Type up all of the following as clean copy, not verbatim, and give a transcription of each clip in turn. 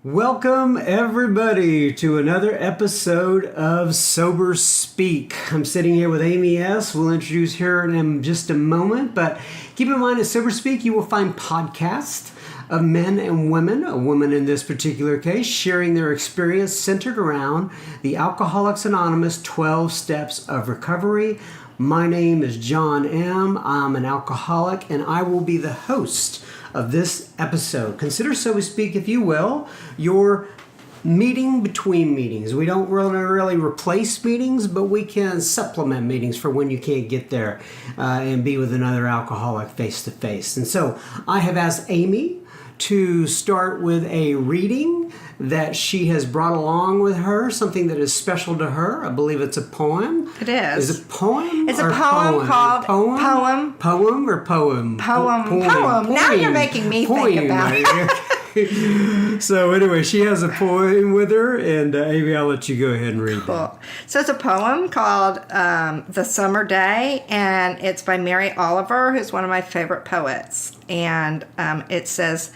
Welcome, everybody, to another episode of Sober Speak. I'm sitting here with Amy S. We'll introduce her in just a moment, but keep in mind at Sober Speak, you will find podcasts of men and women, a woman in this particular case, sharing their experience centered around the Alcoholics Anonymous 12 Steps of Recovery. My name is John M. I'm an alcoholic, and I will be the host of this episode. Consider, so to speak, if you will, your meeting between meetings. We don't really replace meetings, but we can supplement meetings for when you can't get there and be with another alcoholic face to face. And so I have asked Amy to start with a reading that she has brought along with her, something that is special to her. I believe it's a poem. It is. Is it a poem? It's a poem called Poem. Poem or poem? Poem. Now you're making me think about it. So anyway, she has a poem with her, and Amy, I'll let you go ahead and read that. So it's a poem called The Summer Day, and it's by Mary Oliver, who's one of my favorite poets. And it says,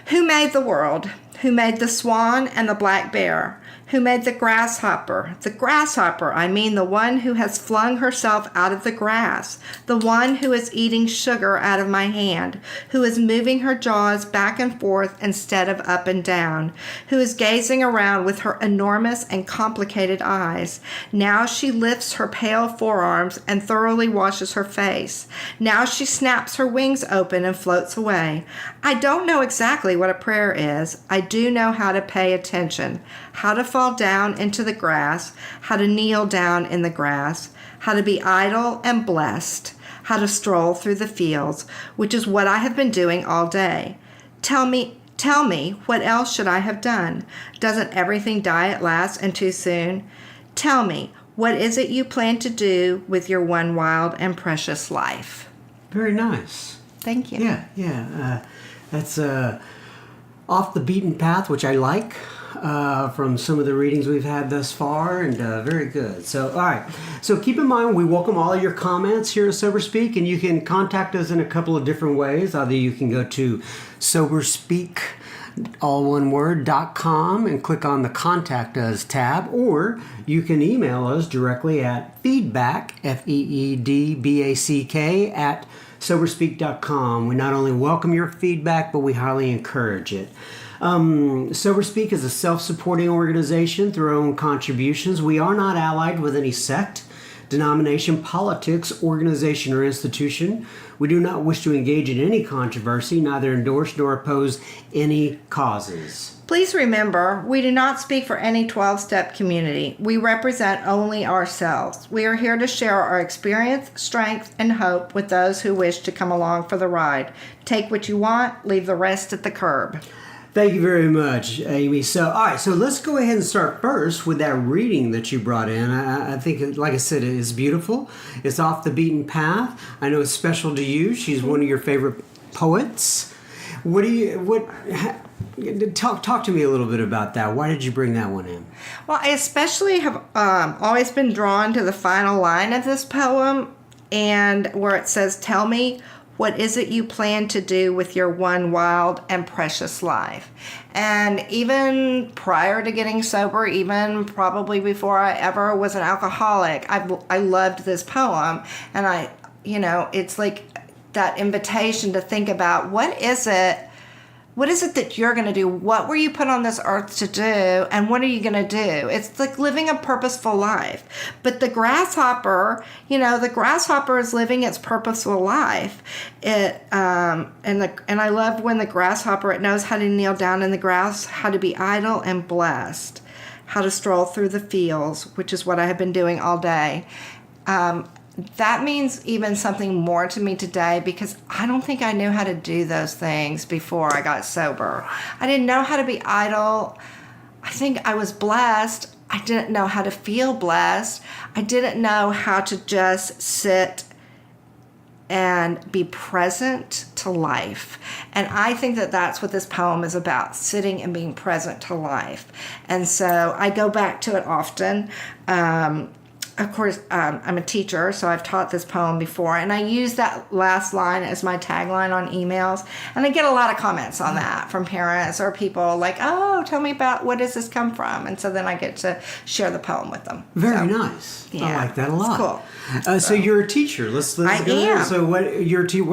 "Who made the world? Who made the swan and the black bear? Who made the grasshopper? The grasshopper, I mean the one who has flung herself out of the grass, the one who is eating sugar out of my hand, who is moving her jaws back and forth instead of up and down, who is gazing around with her enormous and complicated eyes. Now she lifts her pale forearms and thoroughly washes her face. Now she snaps her wings open and floats away. I don't know exactly what a prayer is. I do know how to pay attention, how to fall down into the grass, how to kneel down in the grass, how to be idle and blessed, how to stroll through the fields, which is what I have been doing all day. Tell me, what else should I have done? Doesn't everything die at last and too soon? Tell me, what is it you plan to do with your one wild and precious life?" Very nice. Thank you. Yeah. That's off the beaten path, which I like. From some of the readings we've had thus far, and very good. So, all right. So keep in mind, we welcome all of your comments here at Sober Speak, and you can contact us in a couple of different ways. Either you can go to SoberSpeak, all one word, .com and click on the Contact Us tab, or you can email us directly at feedback, FEEDBACK, at SoberSpeak.com. We not only welcome your feedback, but we highly encourage it. Sober Speak is a self-supporting organization through our own contributions. We are not allied with any sect, denomination, politics, organization, or institution. We do not wish to engage in any controversy, neither endorse nor oppose any causes. Please remember, we do not speak for any 12-step community. We represent only ourselves. We are here to share our experience, strength, and hope with those who wish to come along for the ride. Take what you want, leave the rest at the curb. Thank you very much, Amy. So, all right, so let's go ahead and start first with that reading that you brought in. I think, like I said, it is beautiful. It's off the beaten path. I know it's special to you. She's one of your favorite poets. Talk to me a little bit about that. Why did you bring that one in? Well, I especially have always been drawn to the final line of this poem, and where it says, "Tell me, what is it you plan to do with your one wild and precious life?" And even prior to getting sober, even probably before I ever was an alcoholic, I loved this poem. And it's like that invitation to think about, what is it that you're going to do? What were you put on this earth to do? And what are you going to do? It's like living a purposeful life. But the grasshopper is living its purposeful life. And I love when the grasshopper, it knows how to kneel down in the grass, how to be idle and blessed, how to stroll through the fields, which is what I have been doing all day. That means even something more to me today, because I don't think I knew how to do those things before I got sober. I didn't know how to be idle. I think I was blessed. I didn't know how to feel blessed. I didn't know how to just sit and be present to life. And I think that that's what this poem is about, sitting and being present to life. And so I go back to it often. of course, I'm a teacher, so I've taught this poem before, and I use that last line as my tagline on emails, and I get a lot of comments on that from parents or people like, oh, tell me about, what does this come from? And so then I get to share the poem with them. Very nice. I Yeah, like that a lot. it's cool. So you're a teacher. Let's I go there. am. So what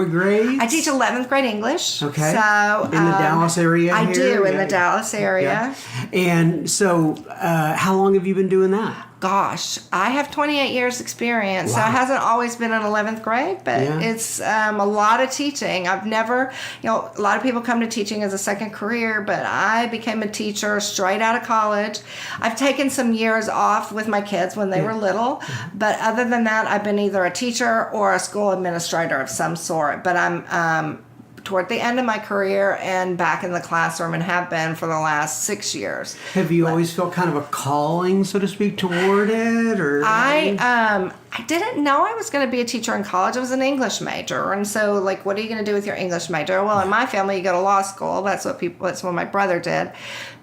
grades? I teach 11th grade English. Okay. So In the Dallas area I here? do, in Yeah. the Dallas area. Yeah. And so how long have you been doing that? Gosh, I have 28 years experience. So Wow. it hasn't always been in 11th grade, but Yeah. it's a lot of teaching. I've never, a lot of people come to teaching as a second career, but I became a teacher straight out of college. I've taken some years off with my kids when they were little, but other than that, I've been either a teacher or a school administrator of some sort. But I'm toward the end of my career and back in the classroom and have been for the last 6 years. Have you always felt kind of a calling, so to speak, toward it, or I didn't know I was going to be a teacher in college. I was an English major, and so like, what are you going to do with your English major? Well, in my family, you go to law school. That's what my brother did.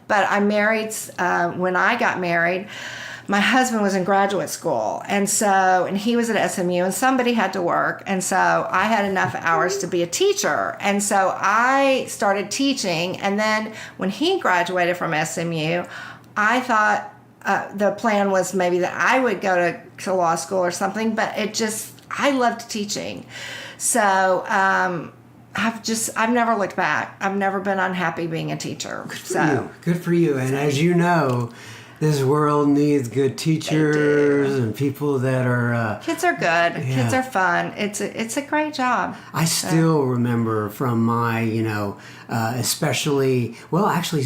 But I married when I got married. My husband was in graduate school, and he was at SMU, and somebody had to work, and so I had enough hours to be a teacher, and so I started teaching. And then when he graduated from SMU, I thought the plan was maybe that I would go to law school or something, but I loved teaching, so I've never looked back. I've never been unhappy being a teacher. Good for you. And as you know, this world needs good teachers and people that are. Kids are good. Yeah. Kids are fun. It's a great job. I still remember from my, especially, actually,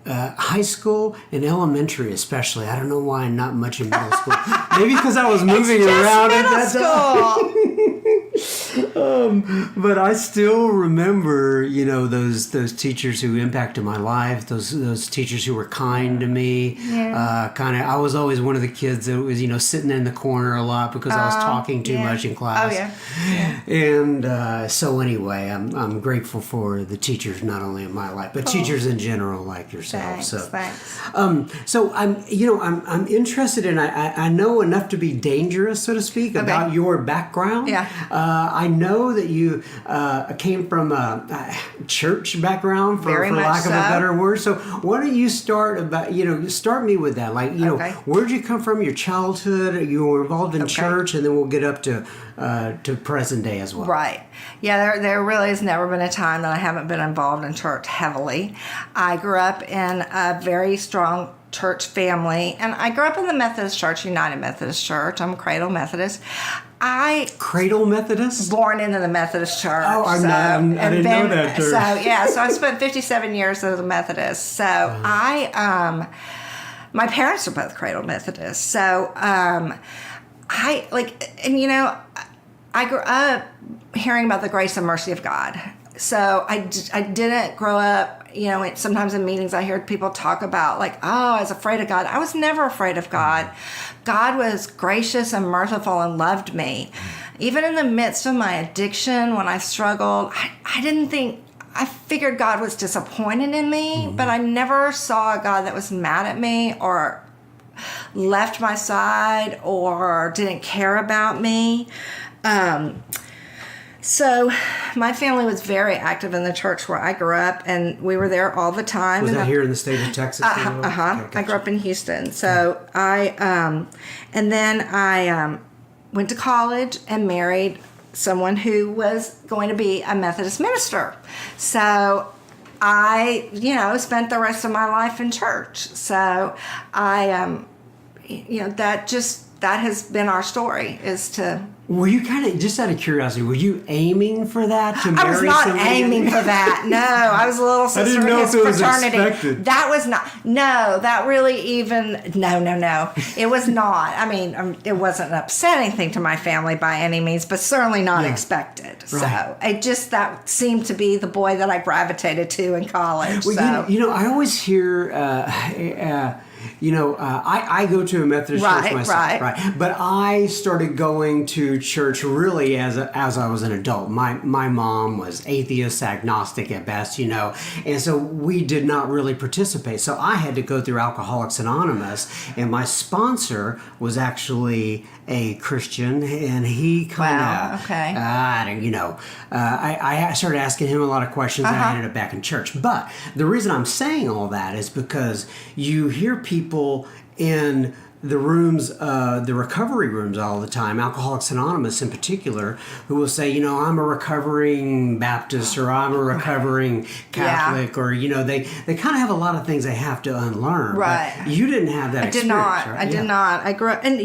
high school and elementary, especially. I don't know why not much in middle school. Maybe because I was moving around at that time. But I still remember, those teachers who impacted my life. Those teachers who were kind to me. Yeah. I was always one of the kids that was, sitting in the corner a lot because I was talking too much in class. Oh yeah. And so anyway, I'm grateful for the teachers not only in my life, but teachers in general like yourself. Thanks. So I'm interested in. I know enough to be dangerous, so to speak, about your background. Yeah. I know that you came from a church background, for lack of a better word. So why don't you start me with that? Okay. Where'd you come from? Your childhood? You were involved in church, and then we'll get up to present day as well. Right. Yeah, there really has never been a time that I haven't been involved in church heavily. I grew up in a very strong church family, and I grew up in the Methodist Church, United Methodist Church. I'm a Cradle Methodist. Cradle Methodist? Born into the Methodist Church. Oh, I didn't know that term. So I spent 57 years as a Methodist. So my parents are both Cradle Methodists. So I grew up hearing about the grace and mercy of God. So I didn't grow up, sometimes in meetings I hear people talk about I was afraid of God. I was never afraid of God. God was gracious and merciful and loved me. Even in the midst of my addiction, when I struggled, I figured God was disappointed in me, but I never saw a God that was mad at me or left my side or didn't care about me. So my family was very active in the church where I grew up, and we were there all the time. Was that here in the state of Texas? Okay, gotcha. I grew up in Houston. So I went to college and married someone who was going to be a Methodist minister. So I, spent the rest of my life in church. So I, that has been our story, is to... Were you just out of curiosity, were you aiming for that, to marry I was not somebody? aiming for that. No, I was a little sister in his fraternity. Expected. That was not. No, that really even. No. It was not. I mean, it wasn't an upsetting thing to my family by any means, but certainly not expected. Right. So that seemed to be the boy that I gravitated to in college. Well, so I always hear. I go to a Methodist church myself, right? But I started going to church really as I was an adult. My mom was atheist, agnostic at best, and so we did not really participate. So I had to go through Alcoholics Anonymous, and my sponsor was actually a Christian, and he kind of, I started asking him a lot of questions, and I ended up back in church. But the reason I'm saying all that is because you hear people in the rooms, the recovery rooms all the time, Alcoholics Anonymous in particular, who will say, I'm a recovering Baptist, or I'm a recovering Catholic, or, they kind of have a lot of things they have to unlearn. Right. But you didn't have that experience, right? I did not. I grew up, and,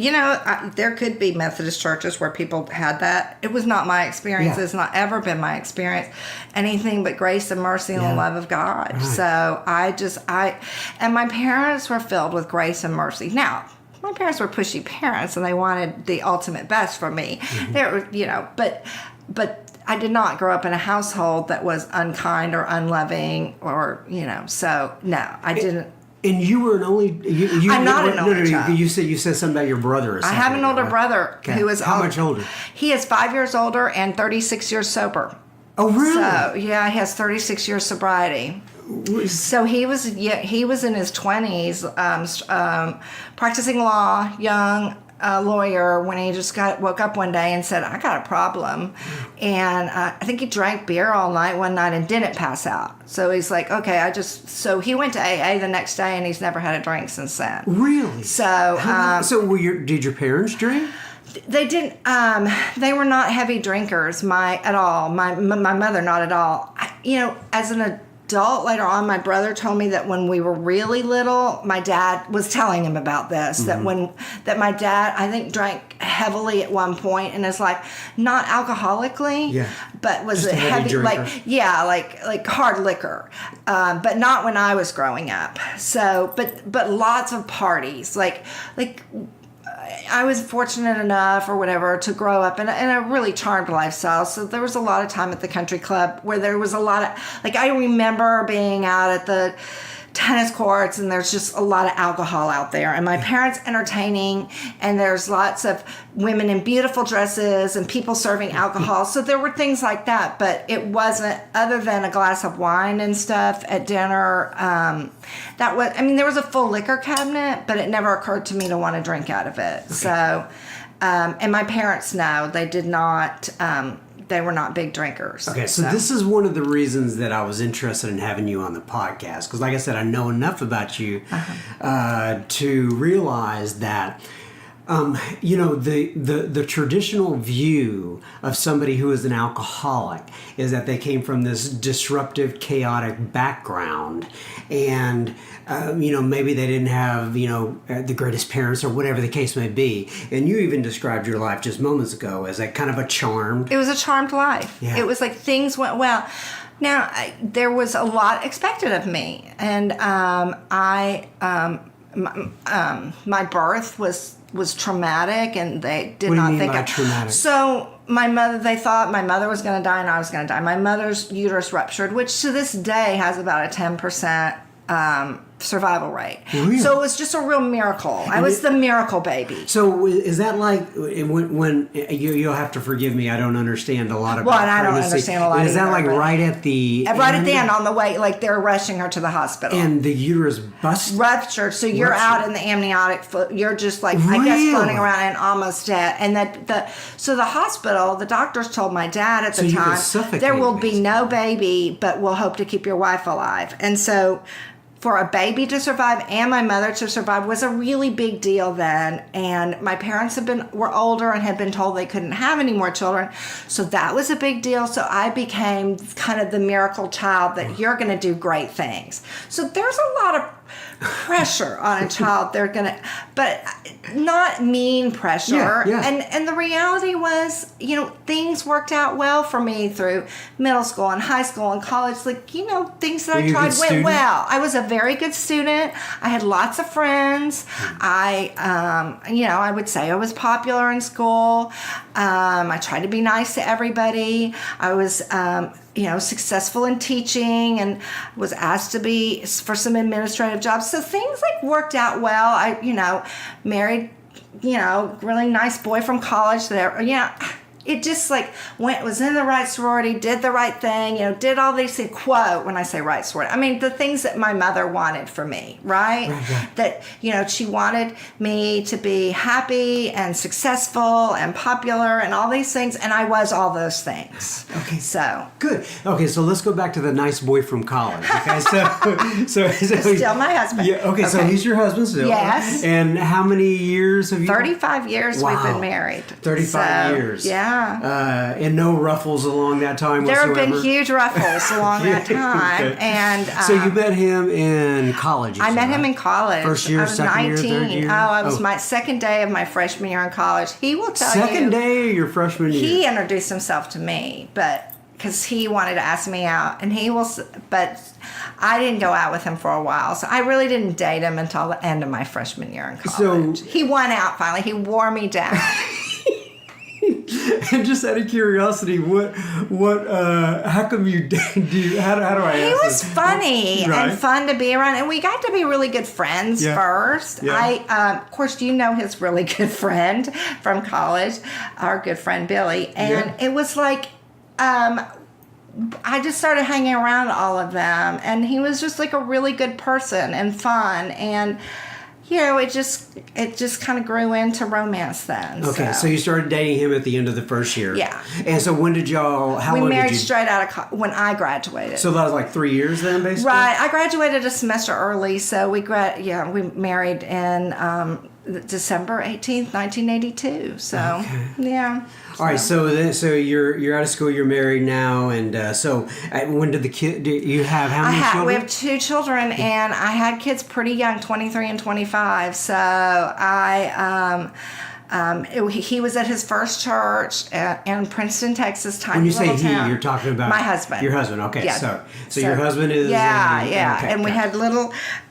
there could be Methodist churches where people had that. It was not my experience. It's not ever been my experience. Anything but grace and mercy and the love of God. Right. So and my parents were filled with grace and mercy. Now, my parents were pushy parents, and they wanted the ultimate best for me. They were, but I did not grow up in a household that was unkind or unloving, or So no, I didn't. And you were an only. I'm not an only child. You said something about your brother. I have an older brother who is how much older? He is 5 years older and 36 years sober. Oh, really? So yeah, he has 36 years sobriety. So he was in his 20s, practicing law, young lawyer, when he just woke up one day and said, "I got a problem," and I think he drank beer all night one night and didn't pass out. So he's like, "Okay, so he went to AA the next day, and he's never had a drink since then." Really? So did your parents drink? They didn't. They were not heavy drinkers. At all. My mother, not at all. As an adult, later on, my brother told me that when we were really little, my dad was telling him about this. That my dad, I think, drank heavily at one point in his life, not alcoholically, but was just a heavy drinker. like hard liquor, but not when I was growing up. So, but lots of parties, like. I was fortunate enough or whatever to grow up in a really charmed lifestyle. So there was a lot of time at the country club where there was a lot of, I remember being out at the tennis courts, and there's just a lot of alcohol out there, and my parents entertaining, and there's lots of women in beautiful dresses and people serving alcohol. So there were things like that, but it wasn't, other than a glass of wine and stuff at dinner. There was a full liquor cabinet, but it never occurred to me to want to drink out of it. Okay. So, and my parents, no, they did not. They were not big drinkers. Okay, so this is one of the reasons that I was interested in having you on the podcast, because like I said, I know enough about you to realize that the traditional view of somebody who is an alcoholic is that they came from this disruptive, chaotic background, and maybe they didn't have the greatest parents, or whatever the case may be. And you even described your life just moments ago as a kind of a charmed. It was a charmed life. Yeah. It was like things went well. Now there was a lot expected of me, and my birth was traumatic, and they did not think of traumatic. So they thought my mother was going to die and I was going to die. My mother's uterus ruptured, which to this day has about a 10% survival rate. Really? So it was just a real miracle. I was the miracle baby. So is that like when you'll have to forgive me? I don't understand a lot about. Well, and I don't understand a lot. Is that like right at the end on the way? Like they're rushing her to the hospital, and the uterus busted, ruptured. So you're out in the amniotic fluid. You're just like I guess floating around and almost dead. And so the hospital, the doctors told my dad at the time, there will be no baby, but we'll hope to keep your wife alive. And so, for a baby to survive and my mother to survive was a really big deal then. And my parents were older and had been told they couldn't have any more children. So that was a big deal. So I became kind of the miracle child that you're going to do great things. So there's a lot of pressure on a child. But not mean pressure. Yeah. And the reality was, things worked out well for me through middle school and high school and college. Things that I tried went well. I was a very good student. I had lots of friends. I would say I was popular in school. I tried to be nice to everybody. I was successful in teaching and was asked to be for some administrative jobs. So things like worked out well. I, married, really nice boy from college there. It just like was in the right sorority, did the right thing, did all these things, quote, when I say right sorority, I mean the things that my mother wanted for me, right? That, she wanted me to be happy and successful and popular and all these things, and I was all those things. Okay. So. Good. Okay, so let's go back to the nice boy from college. Okay, so still my husband. Yeah, okay, so he's your husband still. Yes. And how many years have you? 35 years we've been married. 35 years. Yeah. And no ruffles along that time There whatsoever? have been huge ruffles along that time. Okay. And so you met him in college? I met him in college. First year, I was second 19. year, third year? I was my second day of my freshman year in college. He will tell you. Second day of your freshman year? He introduced himself to me, but because he wanted to ask me out, and but I didn't go out with him for a while, so I really didn't date him until the end of my freshman year in college. So, he won out finally. He wore me down. And just out of curiosity, how come you do? How do I ask? He was funny and fun to be around, and we got to be really good friends first. Yeah. Of course, his really good friend from college, our good friend Billy, and it was like, I just started hanging around all of them, and he was just like a really good person and fun, and it just kind of grew into romance then. Okay, so you started dating him at the end of the first year. Yeah. And so when did y'all? How long did you? We married straight out of when I graduated. So that was like 3 years then, basically. Right, I graduated a semester early, so we married in December 18th, 1982. So yeah. All right, so you're out of school, you're married now, and when did the kid? Do you have how many children? We have 2 children, and I had kids pretty young, 23 and 25. So he was at his first church in Princeton, Texas. Tiny little town. When you say he, you're talking about my husband. Your husband, okay. Yeah. So your husband is Okay, and we had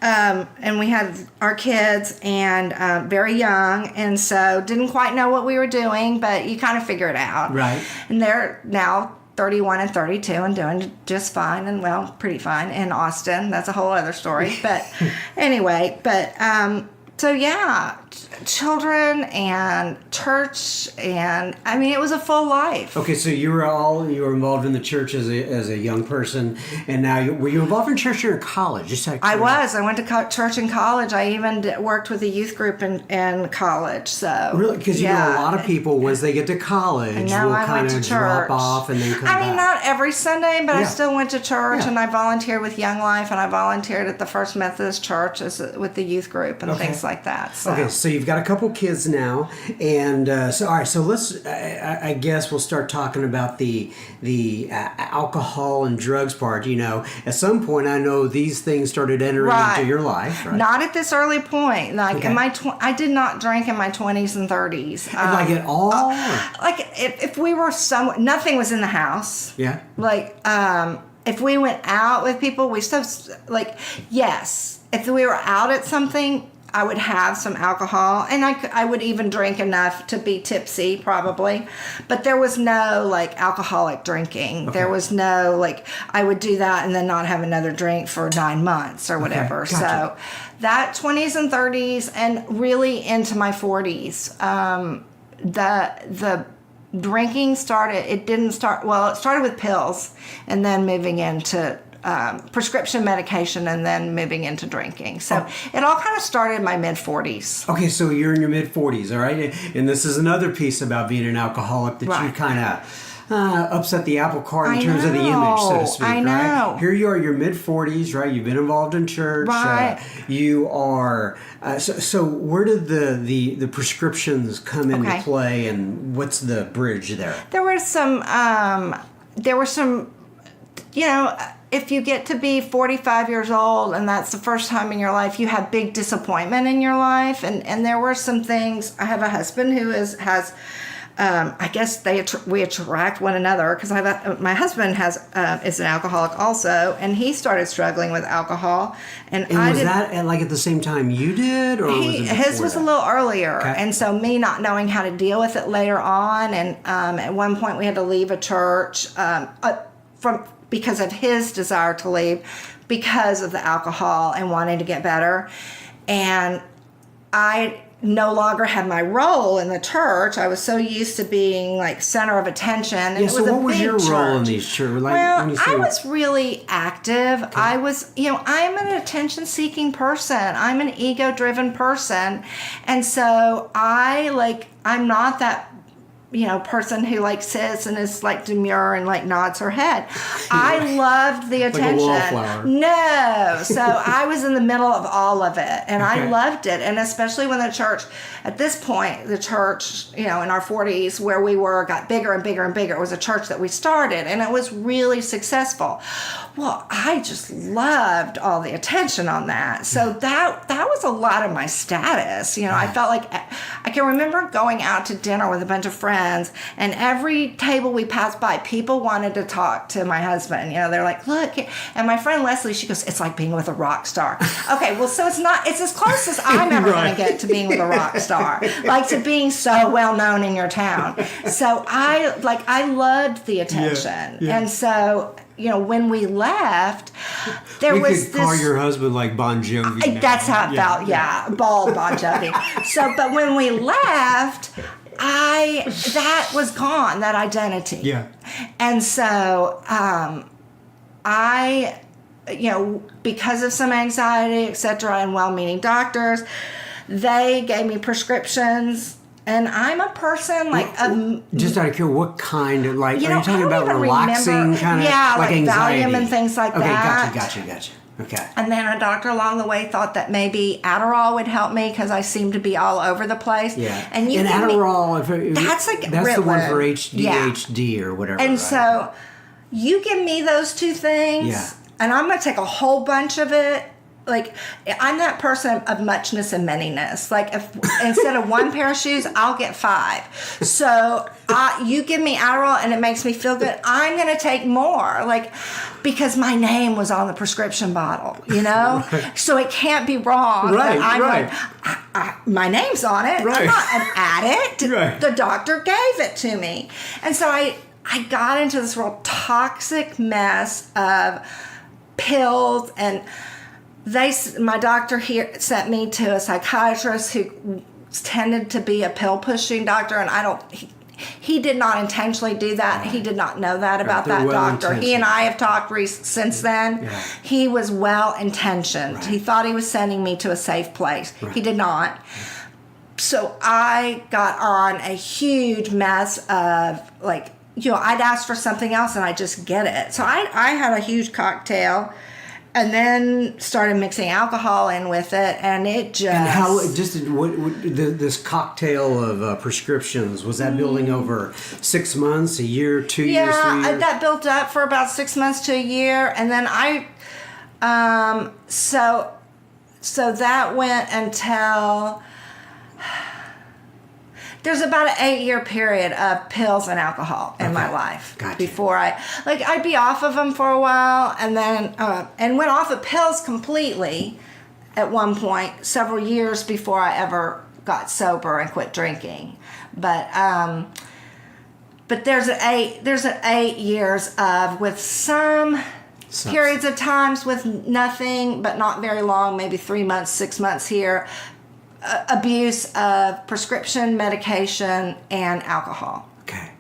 and we had our kids and very young, and so didn't quite know what we were doing, but you kind of figure it out. Right. And they're now 31 and 32 and doing just fine and pretty fine in Austin. That's a whole other story. But anyway, so yeah, children and church, and I mean, it was a full life. Okay, so you were involved in the church as a young person, and now were you involved in church or in college? I was. I went to church in college. I even worked with a youth group in college. So really, because a lot of people once they get to college will kind of drop off and then come back. I mean, not every Sunday, but I still went to church, and I volunteered with Young Life, and I volunteered at the First Methodist Church with the youth group and things like that. So. Okay, so you've got a couple kids now, and all right. So let's. I guess we'll start talking about the alcohol and drugs part. At some point, I know these things started entering into your life. Right? Not at this early point. Like in my, I did not drink in my 20s and 30s. Like at all. Like if we were somewhere, nothing was in the house. Yeah. Like if we went out with people, we still yes. If we were out at something, I would have some alcohol, and I would even drink enough to be tipsy, probably. But there was no, alcoholic drinking. Okay. There was no, I would do that and then not have another drink for 9 months or whatever. Okay. Gotcha. So that 20s and 30s and really into my 40s, the drinking started, it started with pills and then moving into prescription medication and then moving into drinking. So it all kind of started in my mid-40s. Okay, so you're in your mid-40s, all right? And this is another piece about being an alcoholic that you kind of upset the apple cart in terms of the image, so to speak, I know. Right? Here you are, your mid-40s, right? You've been involved in church. Right. You are... So where did the prescriptions come into play, and what's the bridge there? There were some, if you get to be 45 years old and that's the first time in your life you have big disappointment in your life, and there were some things. I have a husband who has I guess we attract one another, because my husband is an alcoholic also, and he started struggling with alcohol, and was that at the same time you did, or was it his was that? A little earlier, okay. And so me not knowing how to deal with it later on, and at one point we had to leave a church. because of his desire to leave, because of the alcohol and wanting to get better. And I no longer had my role in the church. I was so used to being like center of attention. And Yeah, it so was a what was big your church. role in these churches? Like, Well, when you say, I was really active. Okay. I was, I'm an attention-seeking person. I'm an ego-driven person. And so I'm not that, person who like sits and is like demure and like nods her head. I loved the attention. Like a wallflower. No. So I was in the middle of all of it, and I loved it. And especially when the church, at this point, the church, in our 40s where we were, got bigger and bigger and bigger. It was a church that we started, and it was really successful. Well, I just loved all the attention on that. So that was a lot of my status. I felt like I can remember going out to dinner with a bunch of friends, and every table we passed by, people wanted to talk to my husband. They're like, look, and my friend Leslie, she goes, it's like being with a rock star. Okay, well, so it's as close as I'm ever going to get to being with a rock star, like to being so well known in your town. So I loved the attention. Yeah. And so, when we left, there was this... We could call your husband like Bon Jovi now. That's how it felt, yeah. Bald Bon Jovi. So, but when we left, that was gone, that identity. Yeah. And so, because of some anxiety, etc., and well-meaning doctors, they gave me prescriptions. And I'm a person just out of curiosity, what kind of are you talking about even relaxing remember, kind of like anxiety? Valium and things like that. Gotcha. Okay. And then a doctor along the way thought that maybe Adderall would help me because I seemed to be all over the place. Yeah. And Adderall, that's Ritalin. The one for ADHD or whatever. And so you give me those two things, and I'm going to take a whole bunch of it. Like, I'm that person of muchness and manyness. Like, if instead of one pair of shoes, I'll get 5. So you give me Adderall and it makes me feel good, I'm going to take more. Like, because my name was on the prescription bottle, Right. So it can't be wrong. Right. My name's on it. Right. I'm not an addict. Right. The doctor gave it to me. And so I got into this real toxic mess of pills, and my doctor here sent me to a psychiatrist who tended to be a pill pushing doctor, and he did not intentionally do that. He did not know that about that doctor. He and I have talked since then. Yeah. He was well intentioned. Right. He thought he was sending me to a safe place. Right. He did not. So I got on a huge mess of I'd ask for something else and I just get it. So I had a huge cocktail. And then started mixing alcohol in with it, and it just... And how, this cocktail of prescriptions, was that building over 6 months, a year, 2 years, 3 years? Yeah, that built up for about 6 months to a year, and then so that went until... There's about an 8-year period of pills and alcohol in my life. Gotcha. Before I'd be off of them for a while, and then and went off of pills completely at one point, several years before I ever got sober and quit drinking. But there's an 8 years of, with some periods of times with nothing, but not very long, maybe 3 months, 6 months here. Abuse of prescription medication and alcohol. Okay.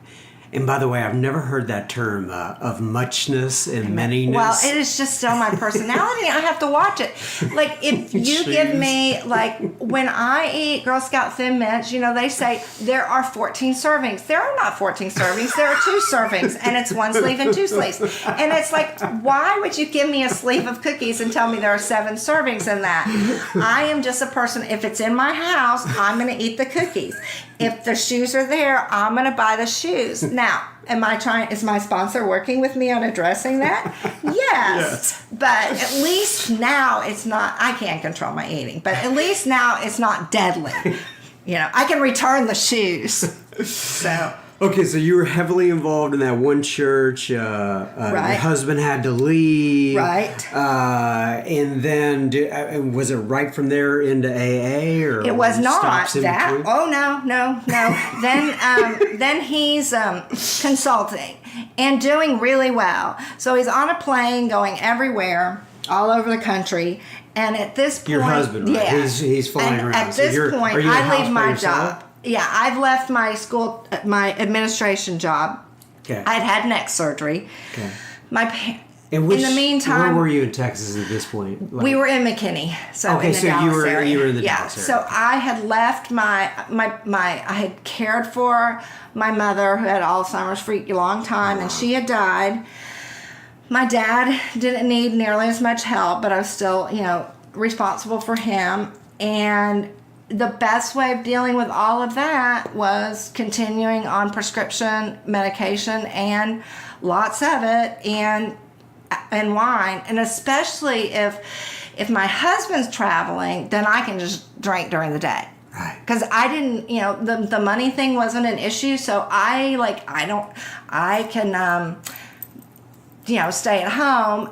And by the way, I've never heard that term of muchness and manyness. Well, it is just still my personality. I have to watch it. Like, if you give me, when I eat Girl Scout Thin Mints, they say there are 14 servings. There are not 14 servings. There are 2 servings, and it's 1 sleeve and 2 sleeves. And it's like, why would you give me a sleeve of cookies and tell me there are 7 servings in that? I am just a person, if it's in my house, I'm going to eat the cookies. If the shoes are there, I'm going to buy the shoes. Now, is my sponsor working with me on addressing that? Yes. But at least now it's not, I can't control my eating, but at least now it's not deadly. I can return the shoes. So. Okay, so you were heavily involved in that one church. Right. Your husband had to leave. Right. And then, was it right from there into AA? Or It was not stops in that. between? Oh, no. Then he's consulting and doing really well. So he's on a plane going everywhere, all over the country. And at this point, Your husband, right? yeah, He's flying and around. At So this are point, you in the I house leave by my yourself? job. Yeah, I've left my school, my administration job. Okay. I'd had neck surgery. Okay. In the meantime, where were you in Texas at this point? we were in McKinney, so Okay, in the so Dallas you were area. in the Dallas area. So I had left I had cared for my mother who had Alzheimer's for a long time, and she had died. My dad didn't need nearly as much help, but I was still, responsible for him. And the best way of dealing with all of that was continuing on prescription medication and lots of it and wine. And especially if my husband's traveling, then I can just drink during the day. Right. Because I didn't, the money thing wasn't an issue. So I can, stay at home,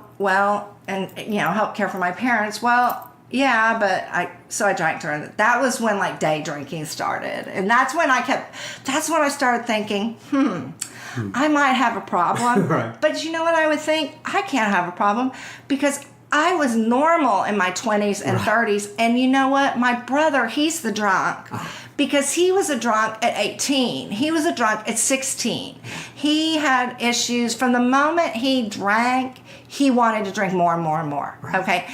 and, help care for my parents. Well, yeah, but I drank during that was when day drinking started. And that's when I started thinking, I might have a problem. Right. But you know what I would think? I can't have a problem because I was normal in my 20s and 30s. And you know what? My brother, he's the drunk. Because he was a drunk at 18. He was a drunk at 16. He had issues. From the moment he drank, he wanted to drink more and more and more. Right. Okay?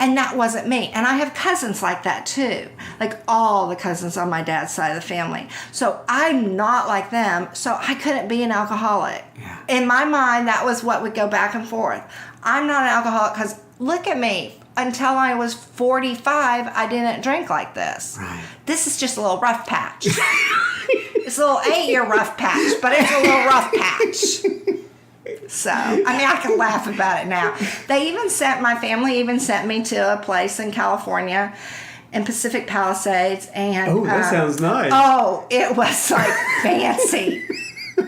And that wasn't me. And I have cousins like that too. Like all the cousins on my dad's side of the family. So I'm not like them. So I couldn't be an alcoholic. Yeah. In my mind, that was what would go back and forth. I'm not an alcoholic because look at me. Until I was 45, I didn't drink like this. Right. This is just a little rough patch. It's a little 8-year rough patch, but it's a little rough patch. So, I can laugh about it now. My family even sent me to a place in California in Pacific Palisades. And, that sounds nice. Oh, it was fancy.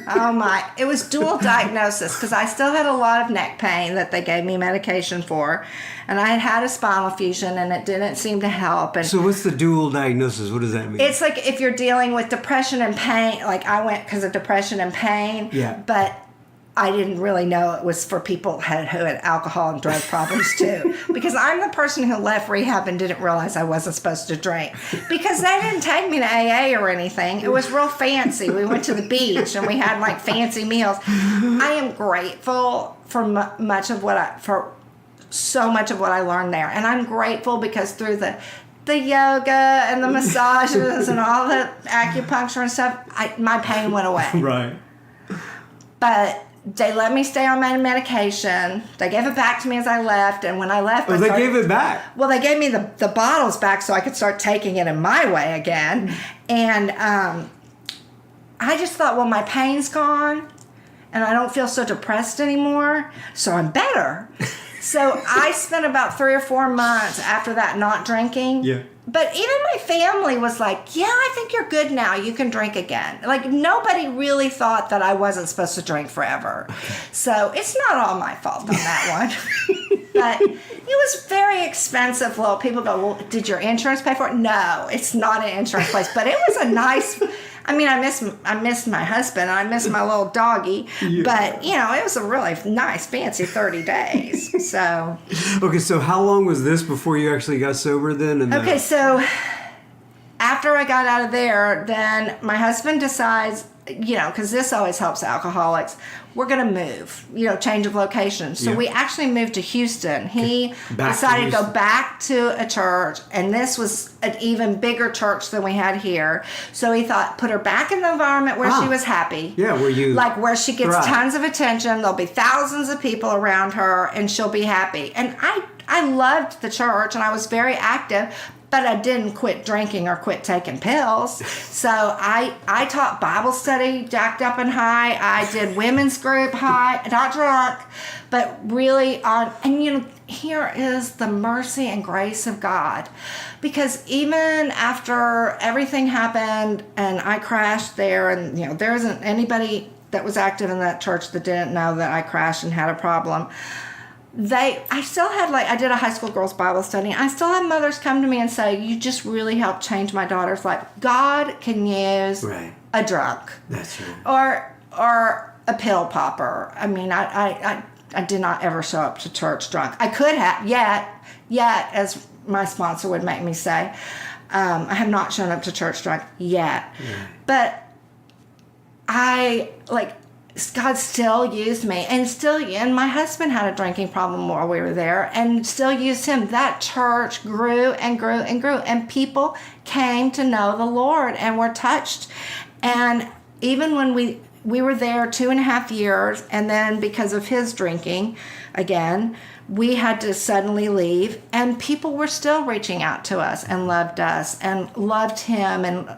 Oh my, it was dual diagnosis because I still had a lot of neck pain that they gave me medication for. And I had a spinal fusion and it didn't seem to help. And so what's the dual diagnosis? What does that mean? it's like if you're dealing with depression and pain, like I went because of depression and pain. Yeah. But I didn't really know it was for people who had alcohol and drug problems too. Because I'm the person who left rehab and didn't realize I wasn't supposed to drink. Because they didn't take me to AA or anything. It was real fancy. We went to the beach and we had fancy meals. I am grateful for so much of what I learned there. And I'm grateful because through the yoga and the massages and all the acupuncture and stuff, my pain went away. Right. But they let me stay on my medication. They gave it back to me as I left, and when I left, they gave it back. Well, they gave me the bottles back so I could start taking it in my way again. And I just thought, well, my pain's gone, and I don't feel so depressed anymore, so I'm better. So I spent about 3 or 4 months after that not drinking. Yeah. But even my family was like, yeah, I think you're good now. You can drink again. Nobody really thought that I wasn't supposed to drink forever. So it's not all my fault on that one. But it was very expensive. Well, people go, well, did your insurance pay for it? No, it's not an insurance place. But it was a nice... I miss my husband and I miss my little doggy, but it was a really nice, fancy 30 days. So. Okay, so how long was this before you actually got sober then? Okay, so after I got out of there, then my husband decides, because this always helps alcoholics, we're going to move, change of location. So we actually moved to Houston. He decided to go back to a church, and this was an even bigger church than we had here. So he thought, put her back in the environment where she was happy. Yeah, where she gets tons of attention. There'll be thousands of people around her, and she'll be happy. And I loved the church, and I was very active. But I didn't quit drinking or quit taking pills. So I taught Bible study, jacked up and high. I did women's group, high, not drunk, but really on. And here is the mercy and grace of God, because even after everything happened and I crashed there, and there isn't anybody that was active in that church that didn't know that I crashed and had a problem. I still had, I did a high school girls Bible study. I still had mothers come to me and say, you just really helped change my daughter's life. God can use a drunk. That's right. Or a pill popper. I mean, I did not ever show up to church drunk. I could have, yet, as my sponsor would make me say, I have not shown up to church drunk yet. Right. But God still used me, and my husband had a drinking problem while we were there, and still used him. That church grew and grew and grew, and people came to know the Lord and were touched. And even when we were there 2.5 years, and then because of his drinking, again, we had to suddenly leave, and people were still reaching out to us and loved him, and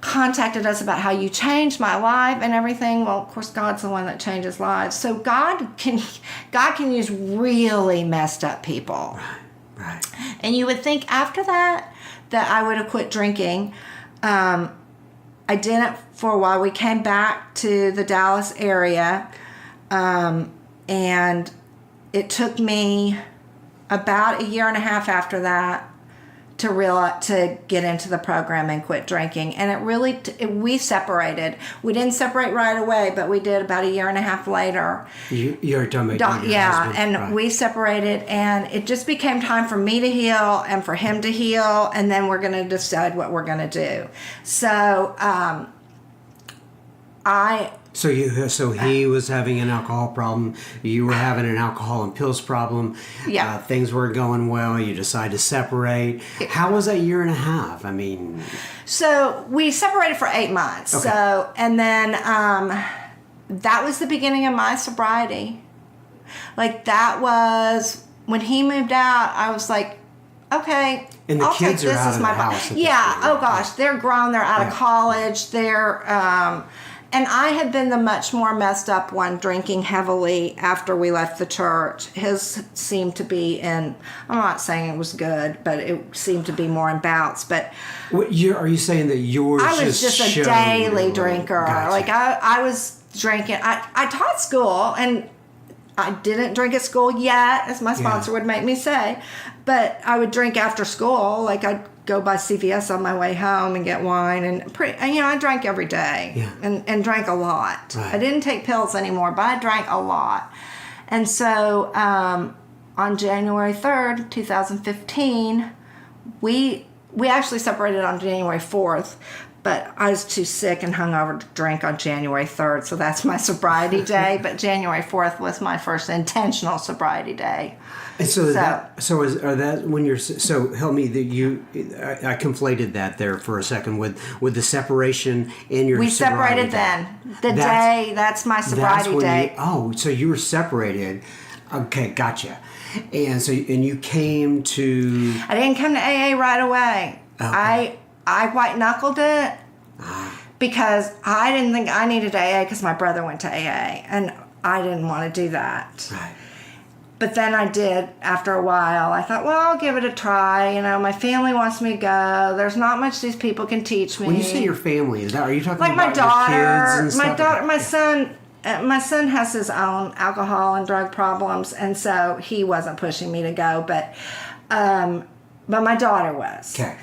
contacted us about how you changed my life and everything. Well, of course, God's the one that changes lives. So God can use really messed up people. Right. And you would think after that I would have quit drinking. I didn't for a while. We came back to the Dallas area, and it took me about 1.5 years after that to get into the program and quit drinking. And we separated. We didn't separate right away, but we did about 1.5 years later. You're talking about your husband. And we separated, and it just became time for me to heal and for him to heal, and then we're going to decide what we're going to do. So So he was having an alcohol problem. You were having an alcohol and pills problem. Yeah. Things weren't going well. You decided to separate. How was that 1.5 years? I mean, so we separated for 8 months. Okay. So, and then that was the beginning of my sobriety. That was when he moved out. I was like, okay. And the I'll kids take are this out as of my the house. Yeah. Oh gosh, they're grown. They're out of college. They're and I had been the much more messed up one, drinking heavily after we left the church. His seemed to be I'm not saying it was good, but it seemed to be more in bouts. But are you saying that yours? I was just a daily drinker. Gotcha. I was drinking. I taught school, and I didn't drink at school yet, as my sponsor would make me say. But I would drink after school. I'd go by CVS on my way home and get wine, and I drank every day and drank a lot. Right. I didn't take pills anymore, but I drank a lot. And so on January 3rd, 2015, we actually separated on January 4th, but I was too sick and hungover to drink on January 3rd, so that's my sobriety day. But January 4th was my first intentional sobriety day. And so help me that I conflated that there for a second with the separation in your. We separated then. That's my sobriety day. So you were separated. Okay, gotcha. And you came to. I didn't come to AA right away. Okay. I white knuckled it because I didn't think I needed AA because my brother went to AA, and I didn't want to do that. Right. But then I did after a while. I thought, well, I'll give it a try. My family wants me to go. There's not much these people can teach me. When you say your family, are you talking about my daughter, your kids and stuff? My daughter, my son. My son has his own alcohol and drug problems, and so he wasn't pushing me to go. But my daughter was. Okay.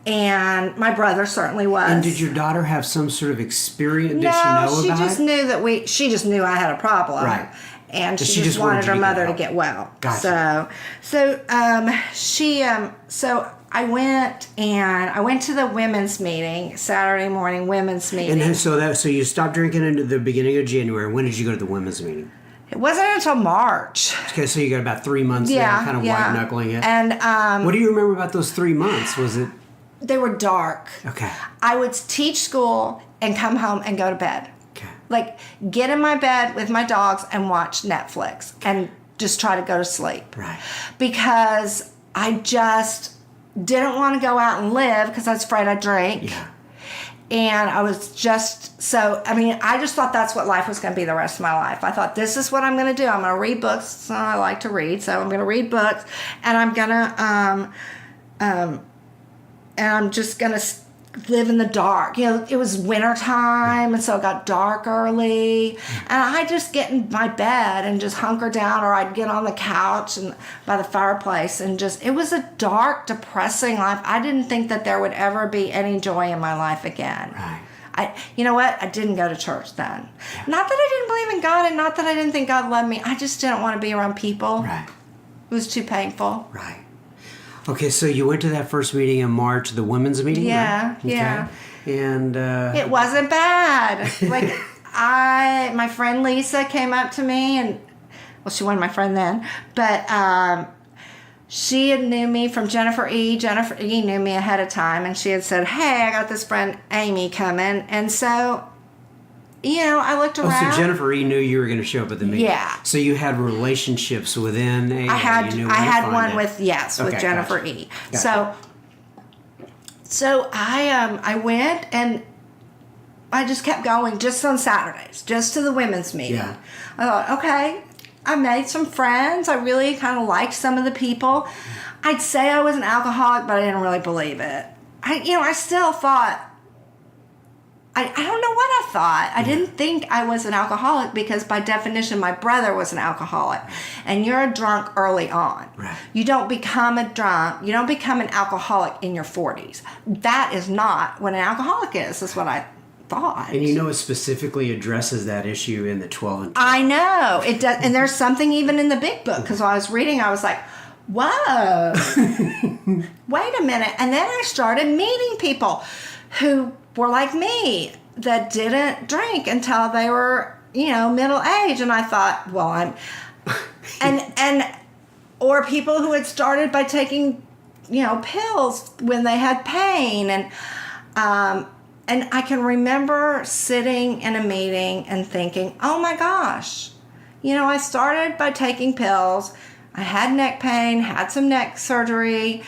And my brother certainly was. And did your daughter have some sort of experience? Did No, she know about she just knew that she just knew I had a problem. Right. And she just wanted her mother to get well. Gotcha. So I went to the women's meeting, Saturday morning women's meeting. And then, so you stopped drinking into the beginning of January. When did you go to the women's meeting? It wasn't until March. Okay, so you got about 3 months there, kind of white knuckling it. And what do you remember about those 3 months? Was it? They were dark. Okay. I would teach school and come home and go to bed. Okay. Get in my bed with my dogs and watch Netflix and just try to go to sleep. Right. Because I just didn't want to go out and live because I was afraid I'd drink. Yeah. And I was just so, I mean, I just thought that's what life was going to be the rest of my life. I thought, this is what I'm going to do. I'm going to read books. So I like to read. So I'm going to read books. And I'm going to, and I'm just going to live in the dark. You know, it was winter time, and so it got dark early. And I'd just get in my bed and just hunker down, or I'd get on the couch and by the fireplace, and just, it was a dark, depressing life. I didn't think that there would ever be any joy in my life again. Right. You know what? I didn't go to church then. Yeah. Not that I didn't believe in God, and not that I didn't think God loved me. I just didn't want to be around people. Right. It was too painful. Right. Okay, so you went to that first meeting in March, the women's meeting? Yeah, right? Okay. yeah. And it wasn't bad. Like, my friend Lisa came up to me, and, well, she wasn't my friend then, but she had knew me from Jennifer E. Jennifer E. knew me ahead of time, and she had said, hey, I got this friend Amy coming. And so, you know, I looked around. Oh, so Jennifer E. knew you were going to show up at the meeting. Yeah. So you had relationships within a... I had one with Okay, Jennifer gotcha. E. Gotcha. So I went, and I just kept going just on Saturdays, just to the women's meeting. Yeah. I thought, okay, I made some friends. I really kind of liked some of the people. I'd say I was an alcoholic, but I didn't really believe it. I still thought, I don't know what I thought. I didn't think I was an alcoholic, because by definition, my brother was an alcoholic. And you're a drunk early on. Right. You don't become a drunk. You don't become an alcoholic in your 40s. That is not what an alcoholic is. That's what I thought. And you know it specifically addresses that issue in the 12 and 12. I know. It does. And there's something even in the big book, because while I was reading, I was like, whoa, wait a minute. And then I started meeting people who were like me, that didn't drink until they were, middle age. And I thought, well, or people who had started by taking, pills when they had pain. And I can remember sitting in a meeting and thinking, oh my gosh, I started by taking pills. I had neck pain, had some neck surgery,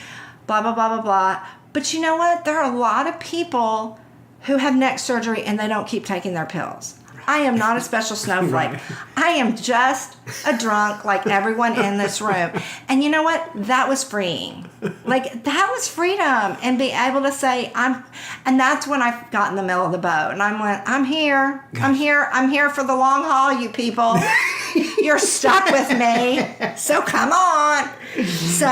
blah, blah, blah, blah, blah. But you know what? There are a lot of people who have neck surgery and they don't keep taking their pills. I am not a special snowflake. Right. I am just a drunk like everyone in this room. And you know what? That was freeing. Like, that was freedom. And be able to say, and that's when I got in the middle of the boat. And I went, I'm here. I'm here for the long haul, you people. You're stuck with me. So come on. So,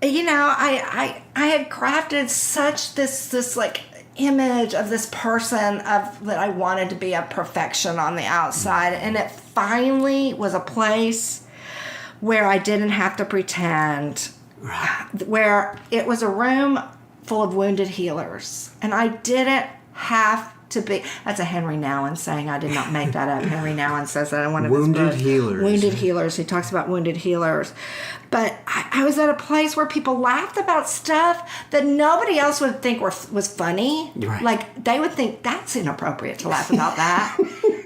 I had crafted such this like image of this person that I wanted to be a perfection on the outside, and it finally was a place where I didn't have to pretend, where it was a room full of wounded healers, and I didn't have to be. That's a Henry Nouwen saying. I did not make that up. Henry Nouwen says that in one of his books. Wounded healers. Wounded healers. He talks about wounded healers. But I was at a place where people laughed about stuff that nobody else would think was funny. Right. Like, they would think that's inappropriate to laugh about that.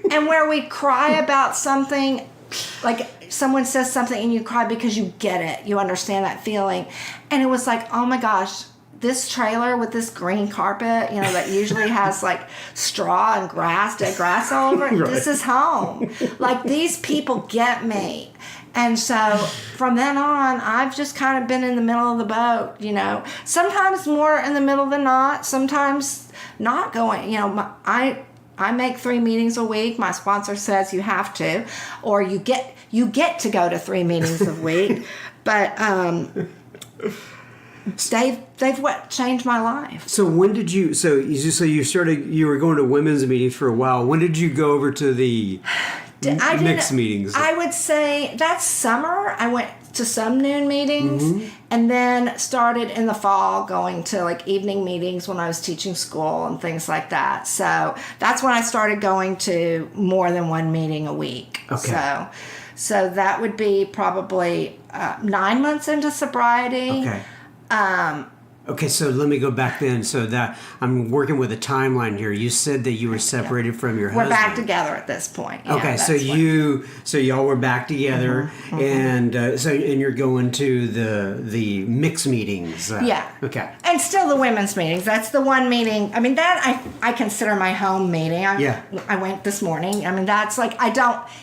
And where we'd cry about something, like someone says something and you cry because you get it. You understand that feeling. And it was like, oh my gosh, this trailer with this green carpet, that usually has like straw and dead grass all over it. Right. This is home. Like, these people get me. And so from then on, I've just kind of been in the middle of the boat, sometimes more in the middle than not, sometimes not going, I make 3 meetings a week. My sponsor says you have to, or you get to go to 3 meetings a week. But, they've what changed my life. So when did you? So you were going to women's meetings for a while. When did you go over to the mixed meetings? I would say that summer I went to some noon meetings, and then started in the fall going to like evening meetings when I was teaching school and things like that. So that's when I started going to more than 1 meeting a week. Okay. So that would be probably 9 months into sobriety. Okay. Okay, so let me go back then. So that I'm working with a timeline here. You said that you were separated from your husband. We're back together at this point. Yeah, Okay, so that's so y'all were back together, and and you're going to the mix meetings. Yeah. Okay. And still the women's meetings. That's the one meeting. I mean, that I consider my home meeting. I went this morning. I mean, that's like,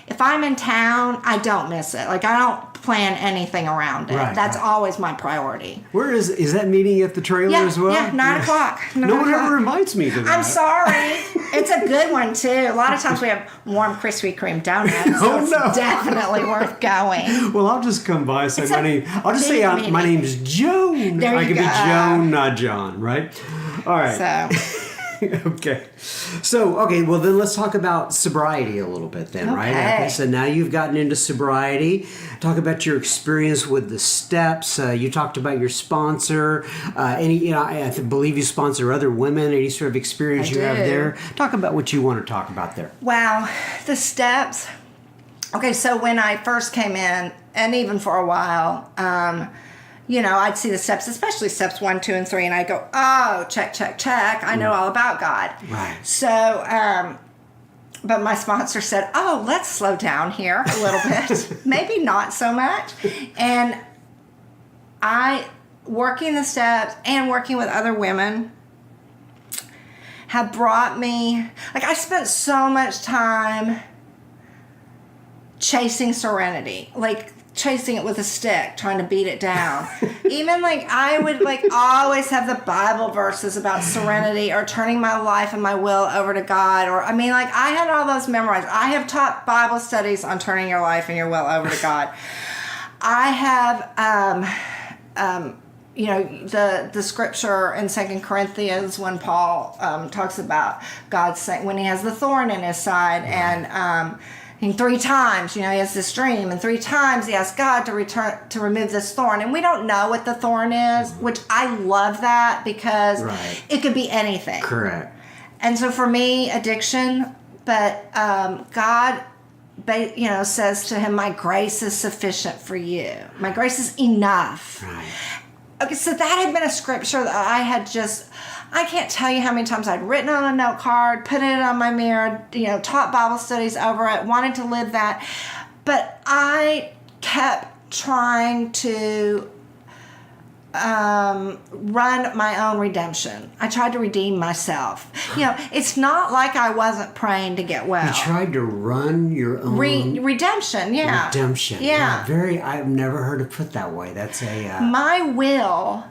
if I'm in town, I don't miss it. Like, I don't plan anything around it. Right, That's right. always my priority. Where is that meeting at the trailer as well? Yeah, 9 o'clock. No one ever invites me to that. I'm sorry. It's a good one, too. A lot of times we have warm Krispy Kreme donuts, so it's definitely worth going. Well, I'll just come by and say my name. I'll just say meeting. my name's Joan. There I you could go. be Joan, not John, right? All right. So, Okay. So, okay, well, then let's talk about sobriety a little bit then, right? Okay, so now you've gotten into sobriety. Talk about your experience with the steps. You talked about your sponsor. I believe you sponsor other women. Any sort of experience you have there? Talk about what you want to talk about there. wow, the steps. Okay, so when I first came in, and even for a while, I'd see the steps, especially steps 1, 2, and 3, and I'd go, oh, check, check, check. I know all about God. Right. So, but my sponsor said, oh, let's slow down here a little bit. Maybe not so much. And working the steps and working with other women have brought me, like, I spent so much time chasing serenity, like chasing it with a stick, trying to beat it down. Even like I would like always have the Bible verses about serenity or turning my life and my will over to God. Or I mean, like I had all those memorized. I have taught Bible studies on turning your life and your will over to God. I have the scripture in 2 Corinthians when Paul talks about God saying when he has the thorn in his side and 3 times, he has this dream, and 3 times he asks God to remove this thorn, and we don't know what the thorn is, which I love that because it could be anything. Correct. And so for me, addiction, but God, says to him, "My grace is sufficient for you. My grace is enough." Right. Okay, so that had been a scripture that I can't tell you how many times I'd written on a note card, put it on my mirror, taught Bible studies over it, wanted to live that. But I kept trying to run my own redemption. I tried to redeem myself. It's not like I wasn't praying to get well. You tried to run your own redemption, yeah. Redemption. Yeah. I've never heard it put that way. That's my will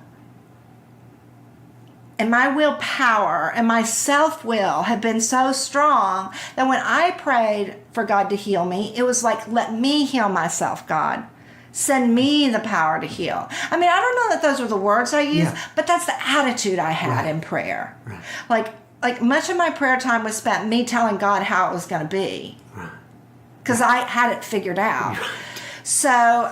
and my willpower and my self-will have been so strong that when I prayed for God to heal me, it was like, let me heal myself, God. Send me the power to heal. I mean, I don't know that those were the words I used, but that's the attitude I had in prayer. Right. Like much of my prayer time was spent me telling God how it was going to be. Because I had it figured out. So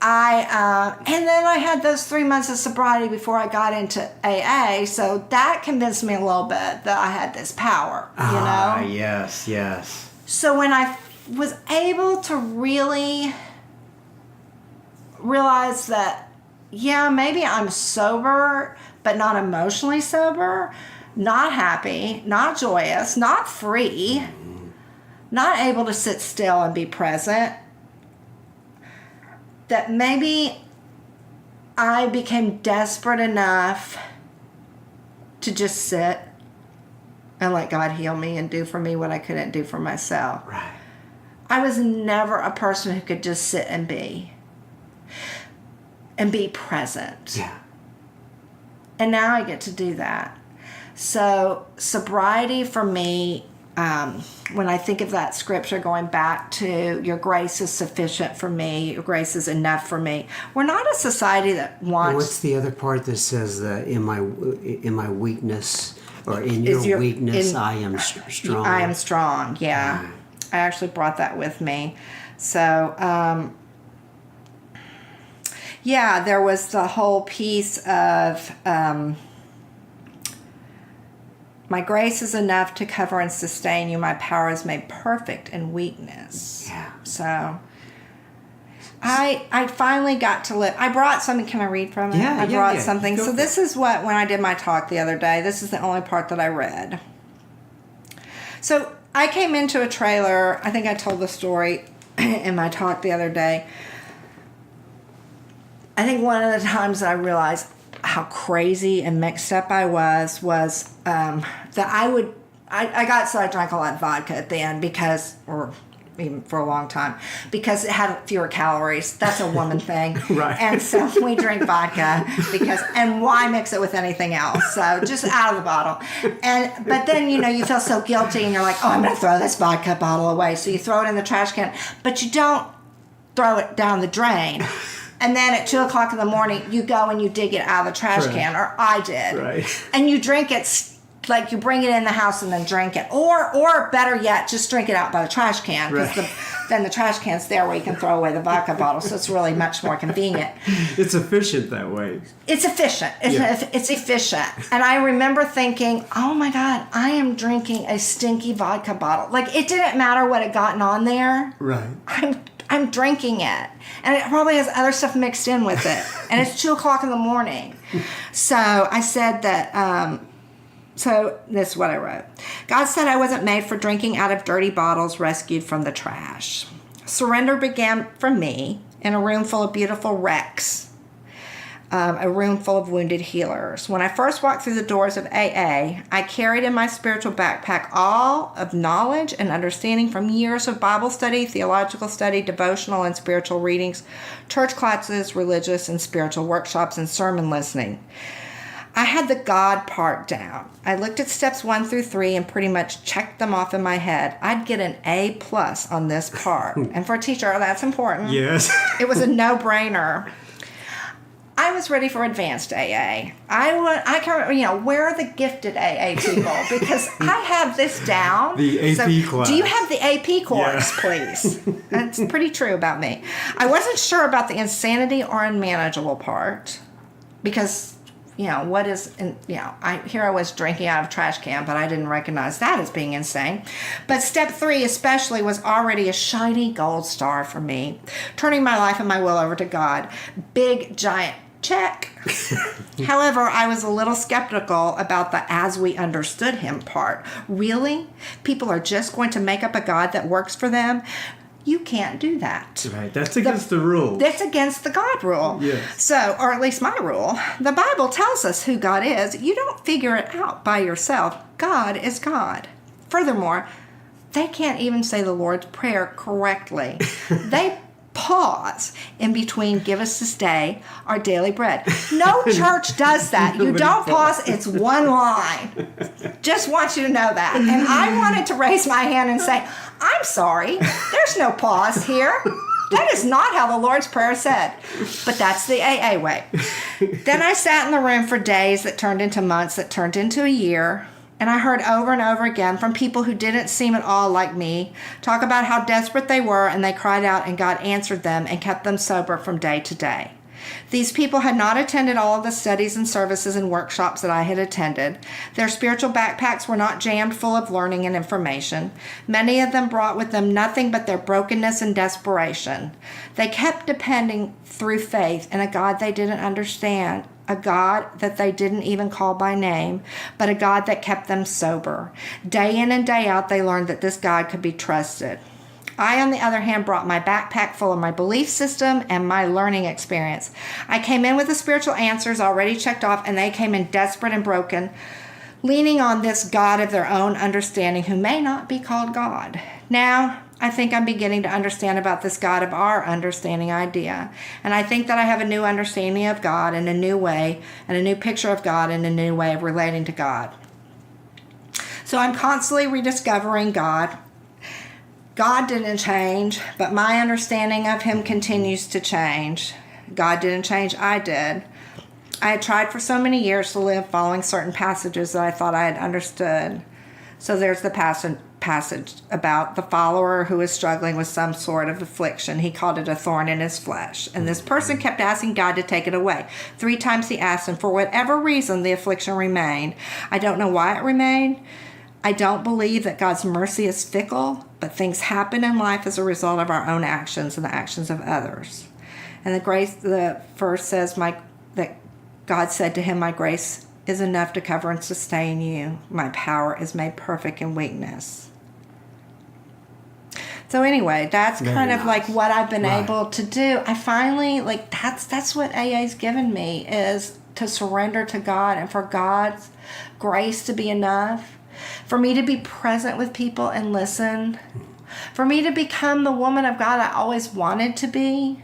and then I had those 3 months of sobriety before I got into AA, so that convinced me a little bit that I had this power, Yes, yes. So when I was able to really realize that, maybe I'm sober, but not emotionally sober, not happy, not joyous, not free, not able to sit still and be present, that maybe I became desperate enough to just sit and let God heal me and do for me what I couldn't do for myself. Right. I was never a person who could just sit and be present. Yeah. And now I get to do that. So sobriety for me, when I think of that scripture going back to your grace is sufficient for me, your grace is enough for me. We're not a society that wants. What's the other part that says that in my weakness or in your weakness I am strong? I am strong. Yeah, I actually brought that with me. So there was the whole piece of. My grace is enough to cover and sustain you. My power is made perfect in weakness. Yeah. So, I finally got to live. I brought something. Can I read from it? Yeah, I brought yeah. something. Go So for this is what, when I did my talk the other day, this is the only part that I read. So I came into a trailer. I think I told the story in my talk the other day. I think one of the times that I realized how crazy and mixed up I was that I got so I drank a lot of vodka at the end because, or even for a long time, because it had fewer calories. That's a woman thing. Right. And so we drink vodka and why mix it with anything else? So just out of the bottle. But then, you feel so guilty and you're like, oh, I'm going to throw this vodka bottle away. So you throw it in the trash can, but you don't throw it down the drain. And then at 2 o'clock in the morning, you go and you dig it out of the trash can, or I did. Right. And you drink it, like you bring it in the house and then drink it. Or better yet, just drink it out by the trash can. Because then the trash can's there where you can throw away the vodka bottle. So it's really much more convenient. It's efficient that way. It's efficient. It's efficient. And I remember thinking, oh my God, I am drinking a stinky vodka bottle. Like it didn't matter what had gotten on there. Right. I'm drinking it. And it probably has other stuff mixed in with it. And it's 2 o'clock in the morning. So I said that, so this is what I wrote. God said I wasn't made for drinking out of dirty bottles rescued from the trash. Surrender began for me in a room full of beautiful wrecks. A room full of wounded healers. When I first walked through the doors of AA, I carried in my spiritual backpack all of knowledge and understanding from years of Bible study, theological study, devotional and spiritual readings, church classes, religious and spiritual workshops, and sermon listening. I had the God part down. I looked at steps 1 through 3 and pretty much checked them off in my head. I'd get an A+ on this part. And for a teacher, that's important. Yes. It was a no-brainer. I was ready for advanced AA. I can, where are the gifted AA people? Because I have this down. The AP class. Do you have the AP course, please? That's pretty true about me. I wasn't sure about the insanity or unmanageable part because, what is, I was drinking out of a trash can, but I didn't recognize that as being insane. But step 3 especially was already a shiny gold star for me, turning my life and my will over to God. Big, giant check. However, I was a little skeptical about the as we understood him part. Really? People are just going to make up a God that works for them? You can't do that. Right. That's against the rule. That's against the God rule. Yes. So, or at least my rule. The Bible tells us who God is. You don't figure it out by yourself. God is God. Furthermore, they can't even say the Lord's Prayer correctly. They pause in between give us this day our daily bread. No church does that. You don't pause. It's one line. Just want you to know that. And I wanted to raise my hand and say, I'm sorry. There's no pause here. That is not how the Lord's Prayer said. But that's the AA way. Then I sat in the room for days that turned into months, that turned into a year. And I heard over and over again from people who didn't seem at all like me talk about how desperate they were, and they cried out and God answered them and kept them sober from day to day. These people had not attended all of the studies and services and workshops that I had attended. Their spiritual backpacks were not jammed full of learning and information. Many of them brought with them nothing but their brokenness and desperation. They kept depending through faith in a God they didn't understand, a God that they didn't even call by name, but a God that kept them sober. Day in and day out, they learned that this God could be trusted. I, on the other hand, brought my backpack full of my belief system and my learning experience. I came in with the spiritual answers already checked off, and they came in desperate and broken, leaning on this God of their own understanding who may not be called God. Now, I think I'm beginning to understand about this God of our understanding idea. And I think that I have a new understanding of God in a new way, and a new picture of God and a new way of relating to God. So I'm constantly rediscovering God. God didn't change, but my understanding of him continues to change. God didn't change, I did. I had tried for so many years to live following certain passages that I thought I had understood. So there's the passage about the follower who is struggling with some sort of affliction. He called it a thorn in his flesh. And this person kept asking God to take it away. 3 times he asked, and for whatever reason, the affliction remained. I don't know why it remained. I don't believe that God's mercy is fickle, but things happen in life as a result of our own actions and the actions of others. And the verse says, that God said to him, my grace is enough to cover and sustain you. My power is made perfect in weakness. So anyway, that's Very kind of nice. like what I've been Right. able to do. I finally, like, that's what AA's given me, is to surrender to God and for God's grace to be enough, for me to be present with people and listen, for me to become the woman of God I always wanted to be.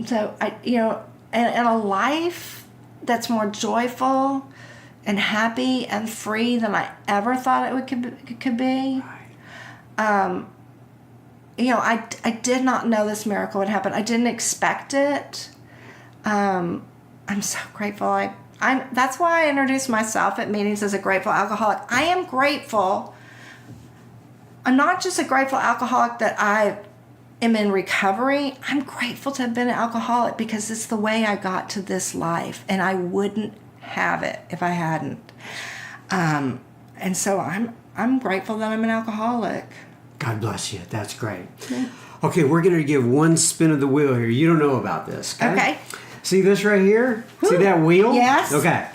So and a life that's more joyful and happy and free than I ever thought it could be. I did not know this miracle would happen. I didn't expect it. I'm so grateful. That's why I introduce myself at meetings as a grateful alcoholic. I am grateful. I'm not just a grateful alcoholic that I am in recovery. I'm grateful to have been an alcoholic because it's the way I got to this life, and I wouldn't have it if I hadn't. And so I'm grateful that I'm an alcoholic. God bless you. That's great. Okay, we're going to give one spin of the wheel here. You don't know about this. Okay. See this right here? See that wheel? Yes. Okay.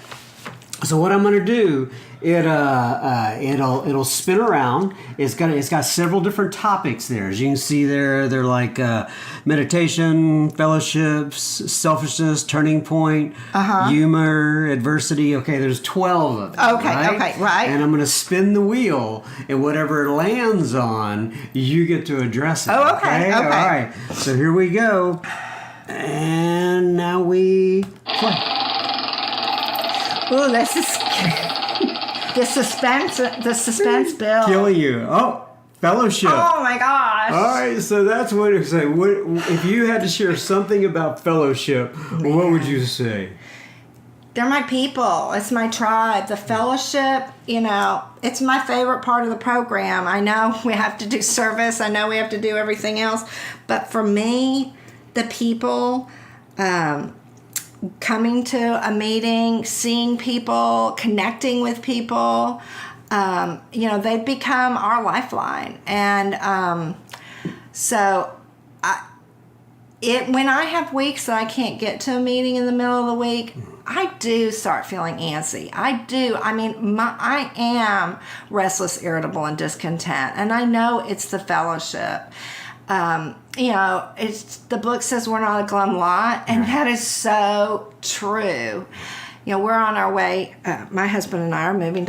So what I'm going to do, it'll spin around. It's got several different topics there. As you can see there, they're like meditation, fellowships, selfishness, turning point, humor, adversity. Okay, there's 12 of them. Okay, right. And I'm going to spin the wheel, and whatever it lands on, you get to address it. Oh, okay. All right. So here we go. And now we play. Ooh, this is the suspense build. Killing you. Oh, fellowship. Oh my gosh. All right, so that's what it say. What if you had to share something about fellowship? What would you say? They're my people. It's my tribe. The fellowship, it's my favorite part of the program. I know we have to do service. I know we have to do everything else. But for me, the people, coming to a meeting, seeing people, connecting with people, they've become our lifeline. And when I have weeks that I can't get to a meeting in the middle of the week, I do start feeling antsy. I do. I mean, I am restless, irritable, and discontent. And I know it's the fellowship. It's the book says we're not a glum lot, and that is so true. We're on our way. My husband and I are moving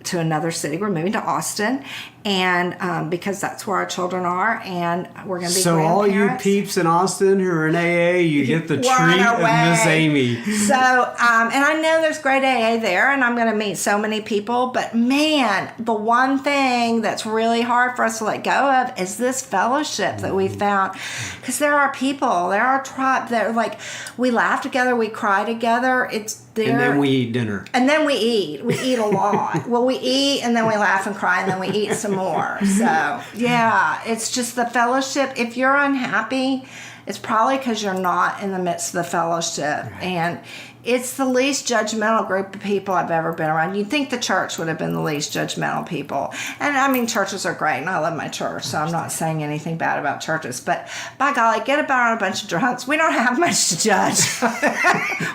to another city. We're moving to Austin, and because that's where our children are, and we're going to be So all you grandparents. peeps in Austin who are in AA, you get the We're on treat our of Miss way. Amy. So, and I know there's great AA there, and I'm going to meet so many people, but man, the one thing that's really hard for us to let go of is this fellowship that we found. Because there are people, there are tribe, they're like, we laugh together, we cry together, it's there. And then we eat dinner. And then we eat. We eat a lot. Well, we eat, and then we laugh and cry, and then we eat some more. So, yeah, it's just the fellowship. If you're unhappy, it's probably because you're not in the midst of the fellowship. Right. And it's the least judgmental group of people I've ever been around. You'd think the church would have been the least judgmental people. And, I mean, churches are great, and I love my church, so I'm not saying anything bad about churches. But, by golly, get about on a bunch of drunks. We don't have much to judge.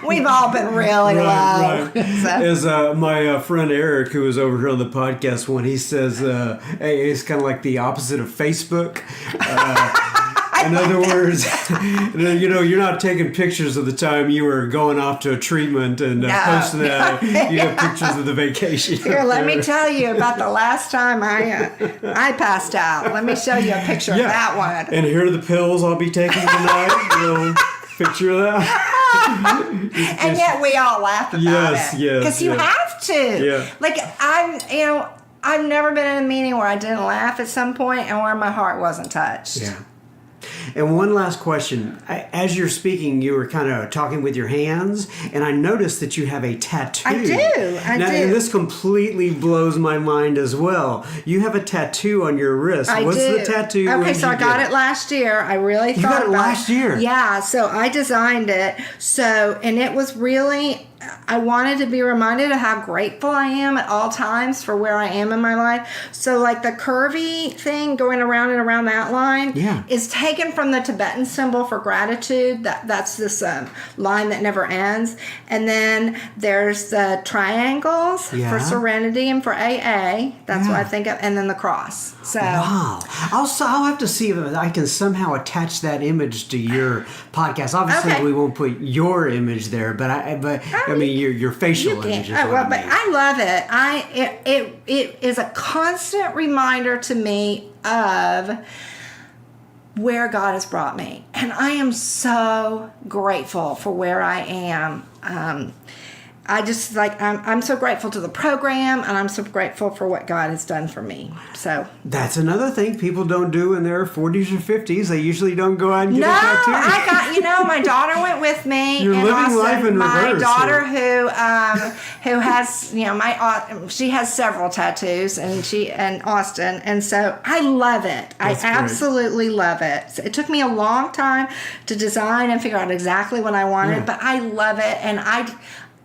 We've all been really low. Right. So. As my friend Eric, who was over here on the podcast, when he says AA is kind of like the opposite of Facebook. In other words, you're not taking pictures of the time you were going off to a treatment and posting that. You have pictures of the vacation. Here, let me tell you about the last time I passed out. Let me show you a picture of that one. And here are the pills I'll be taking tonight. Picture of that. And yet we all laugh about Yes, it. yes, Because you yes. have to. Yeah. Like, I've never been in a meeting where I didn't laugh at some point and where my heart wasn't touched. Yeah. And one last question. As you're speaking, you were kind of talking with your hands, and I noticed that you have a tattoo. I do. I do. And this completely blows my mind as well. You have a tattoo on your wrist. What's the tattoo? Okay, so I got it last year. I really thought got it about last year? Yeah, so I designed it. And it was really, I wanted to be reminded of how grateful I am at all times for where I am in my life. So like the curvy thing going around and around that line is taken from the Tibetan symbol for gratitude. That's this line that never ends. And then there's the triangles for serenity and for AA. That's what I think of. And then the cross. So wow. I'll have to see if I can somehow attach that image to your podcast. Obviously, we won't put your image there, but I mean your facial image. But I love it. It is a constant reminder to me of where God has brought me, and I am so grateful for where I am. I just I'm so grateful to the program, and I'm so grateful for what God has done for me. So that's another thing people don't do in their 40s or 50s. They usually don't go out and get a tattoo. I got my daughter went with me. You're living life in my reverse. My daughter who has she has several tattoos, and Austin, and so I love it. That's I absolutely love it. So it took me a long time to design and figure out exactly what I wanted, but I love it, and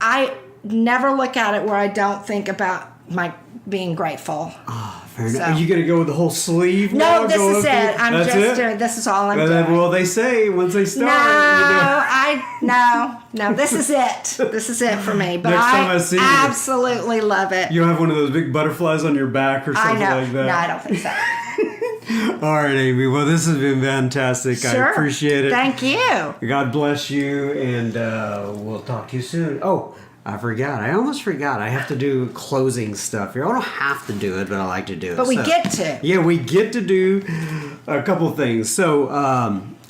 I never look at it where I don't think about my being grateful. Oh, fair enough. Are you going to go with the whole sleeve? No, this is it. I'm just doing. This is all I'm doing. Well, they say once they start. No. This is it. This is it for me. But Next time I see absolutely love it. You'll have one of those big butterflies on your back or something like that. No, I don't think so. All right, Amy. Well, this has been fantastic. Sure. I appreciate it. Thank you. God bless you, and we'll talk to you soon. Oh, I forgot. I almost forgot. I have to do closing stuff here. I don't have to do it, but I like to do it. But we get to. Yeah, we get to do a couple things. So,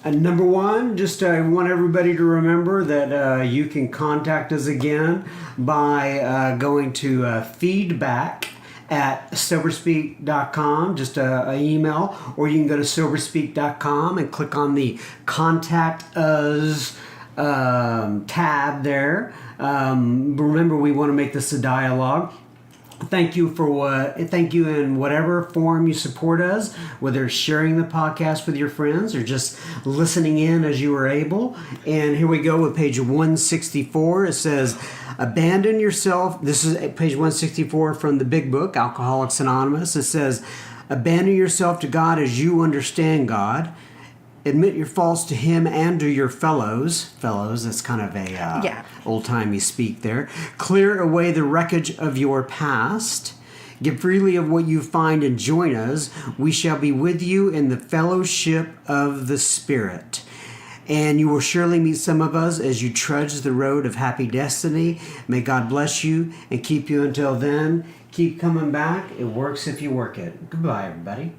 number one, just I want everybody to remember that you can contact us again by going to feedback at soberspeak.com, just an email, or you can go to soberspeak.com and click on the Contact Us tab there. Remember, we want to make this a dialogue. Thank you in whatever form you support us, whether it's sharing the podcast with your friends or just listening in as you are able. And here we go with page 164. It says, abandon yourself. This is page 164 from the big book, Alcoholics Anonymous. It says, abandon yourself to God as you understand God. Admit your faults to Him and to your fellows. Fellows, that's kind of a old-timey speak there. Clear away the wreckage of your past. Give freely of what you find and join us. We shall be with you in the fellowship of the Spirit. And you will surely meet some of us as you trudge the road of happy destiny. May God bless you and keep you until then. Keep coming back. It works if you work it. Goodbye, everybody.